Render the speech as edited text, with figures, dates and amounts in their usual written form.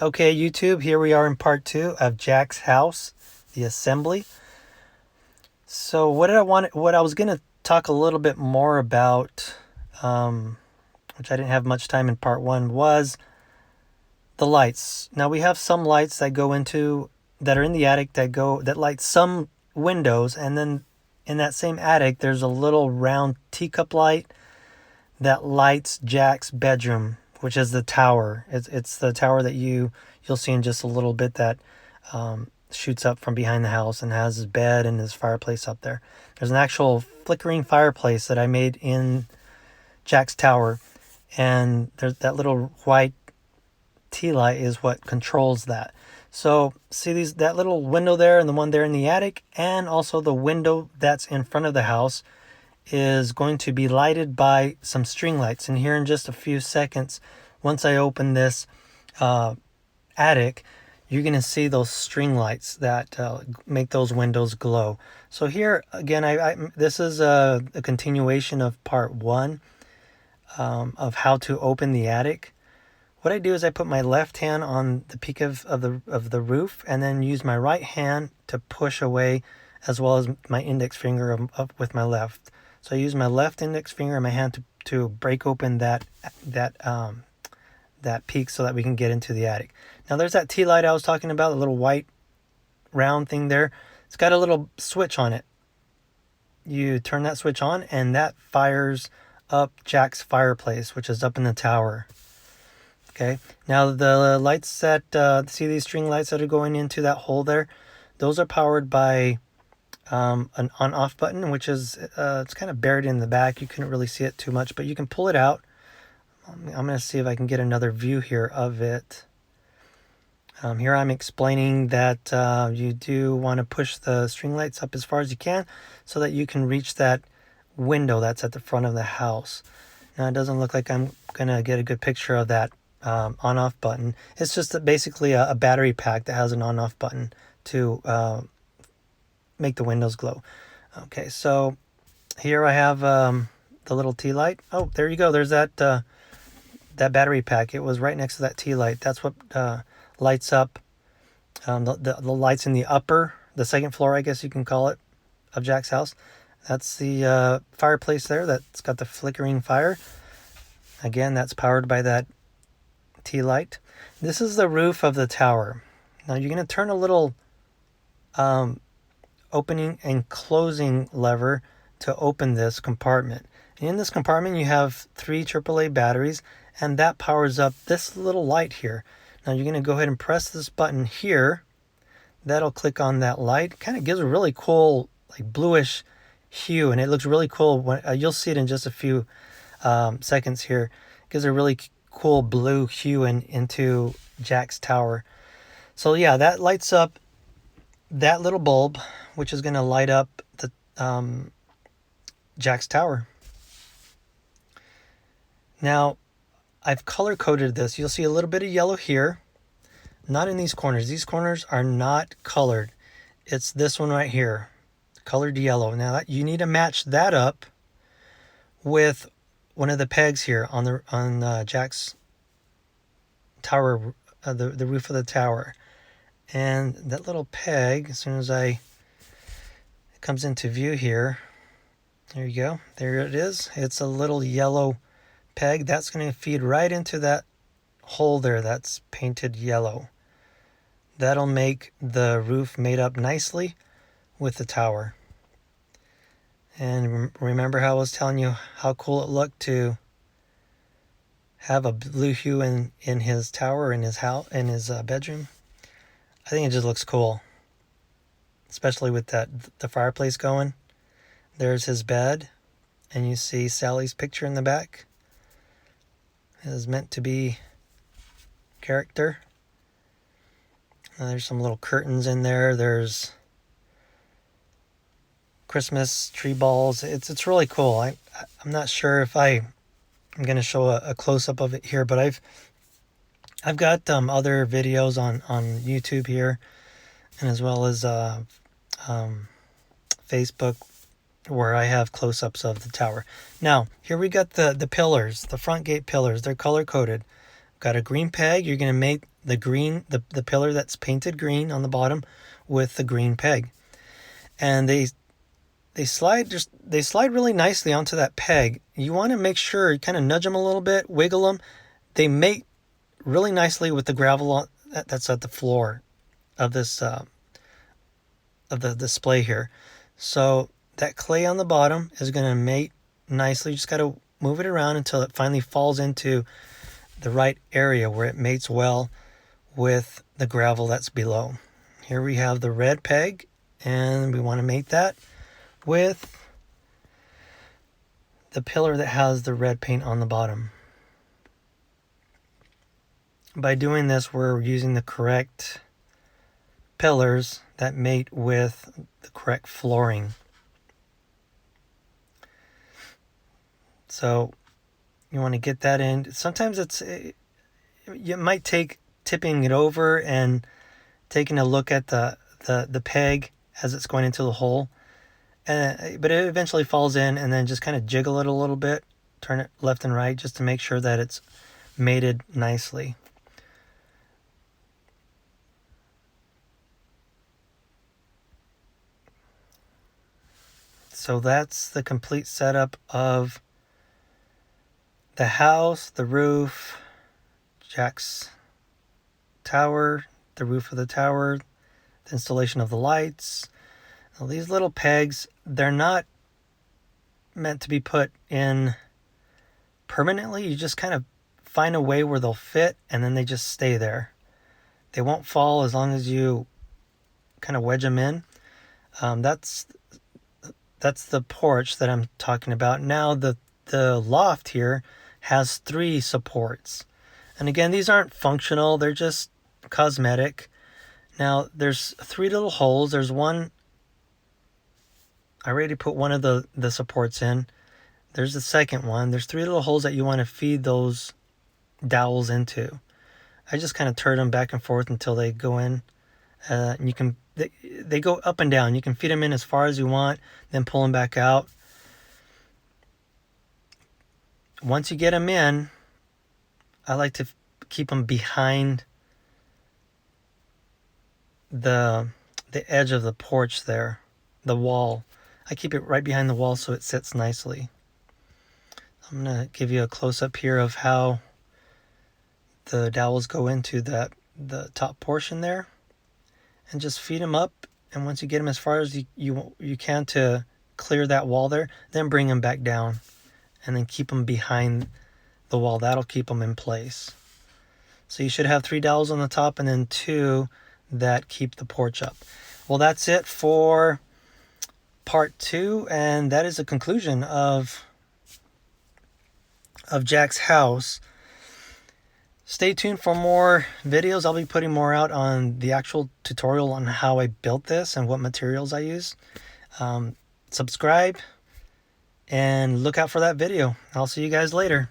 Okay, YouTube, here we are in part 2 of Jack's house, the assembly. So what I was going to talk a little bit more about, which I didn't have much time in part 1, was the lights. Now we have some lights that are in the attic that light some windows, and then in that same attic there's a little round teacup light that lights Jack's bedroom, which is the tower. It's the tower that you'll see in just a little bit that shoots up from behind the house and has his bed and his fireplace up there. There's an actual flickering fireplace that I made in Jack's tower, and there's that little white tea light is what controls that. So see that little window there and the one there in the attic, and also the window that's in front of the house is going to be lighted by some string lights. And here in just a few seconds, once I open this attic, you're going to see those string lights that make those windows glow. So here again, this is a continuation of part 1 of how to open the attic. What I do is I put my left hand on the peak of the roof, and then use my right hand to push away, as well as my index finger up with my left. So I use my left index finger and my hand to break open that peak so that we can get into the attic. Now there's that tea light I was talking about, the little white round thing there. It's got a little switch on it. You turn that switch on and that fires up Jack's fireplace, which is up in the tower. Okay, now the lights that, see these string lights that are going into that hole there? Those are powered by an on-off button, which is, it's kind of buried in the back. You couldn't really see it too much, but you can pull it out. I'm going to see if I can get another view here of it. Here I'm explaining that you do want to push the string lights up as far as you can so that you can reach that window that's at the front of the house. Now it doesn't look like I'm going to get a good picture of that on-off button. It's just basically a battery pack that has an on-off button to make the windows glow. Okay, so here I have the little tea light. Oh, there you go. There's that battery pack. It was right next to that tea light. That's what lights up the lights in the second floor, I guess you can call it, of Jack's house. That's the fireplace there that's got the flickering fire. Again, that's powered by that tea light. This is the roof of the tower. Now you're going to turn a little opening and closing lever to open this compartment. And in this compartment you have 3 AAA batteries, and that powers up this little light here. Now you're going to go ahead and press this button here. That'll click on that light. Kind of gives a really cool, like, bluish hue, and it looks really cool. When you'll see it in just a few seconds here. It gives a really cool blue hue into Jack's tower. So yeah, that lights up that little bulb, which is going to light up the Jack's tower. Now I've color coded this. You'll see a little bit of yellow here, not in these corners. These corners are not colored. It's this one right here, colored yellow. Now you need to match that up with one of the pegs here on Jack's tower, the roof of the tower. And that little peg, as soon as it comes into view here, there you go. There it is. It's a little yellow peg. That's going to feed right into that hole there that's painted yellow. That'll make the roof made up nicely with the tower. And remember how I was telling you how cool it looked to have a blue hue in his tower, in his house, in his bedroom? I think it just looks cool, especially with the fireplace going. There's his bed, and you see Sally's picture in the back. It is meant to be character. There's some little curtains in there. There's Christmas tree balls. It's really cool. I'm not sure if I'm going to show a close-up of it here, but I've got other videos on YouTube here, and as well as Facebook, where I have close-ups of the tower. Now, here we got the pillars, the front gate pillars. They're color-coded. got a green peg, you're going to make the green, the pillar that's painted green on the bottom with the green peg. And they slide really nicely onto that peg. You want to make sure you kind of nudge them a little bit, wiggle them. They mate really nicely with the gravel that's at the floor of this of the display here. So that clay on the bottom is going to mate nicely. You just got to move it around until it finally falls into the right area where it mates well with the gravel that's below. Here we have the red peg, and we want to mate that with the pillar that has the red paint on the bottom. By doing this, we're using the correct pillars that mate with the correct flooring. So you want to get that in. Sometimes it might take tipping it over and taking a look at the peg as it's going into the hole. But it eventually falls in, and then just kind of jiggle it a little bit, turn it left and right just to make sure that it's mated nicely. So that's the complete setup of the house, the roof, Jack's tower, the roof of the tower, the installation of the lights. Now, these little pegs, they're not meant to be put in permanently. You just kind of find a way where they'll fit, and then they just stay there. They won't fall as long as you kind of wedge them in. That's the porch that I'm talking about. Now the loft here has 3 supports. And again, these aren't functional, they're just cosmetic. Now there's 3 little holes. There's one, I already put one of the supports in. There's the second one. There's 3 little holes that you want to feed those dowels into. I just kind of turn them back and forth until they go in. And you can they go up and down. You can feed them in as far as you want, then pull them back out. Once you get them in, I like to keep them behind the edge of the porch there, the wall. I keep it right behind the wall so it sits nicely. I'm going to give you a close-up here of how the dowels go into the top portion there. And just feed them up, and once you get them as far as you can to clear that wall there, then bring them back down, and then keep them behind the wall. That'll keep them in place. So you should have 3 dowels on the top, and then 2 that keep the porch up. Well, that's it for part 2, and that is the conclusion of Jack's house. Stay tuned for more videos. I'll be putting more out on the actual tutorial on how I built this and what materials I use. Subscribe and look out for that video. I'll see you guys later.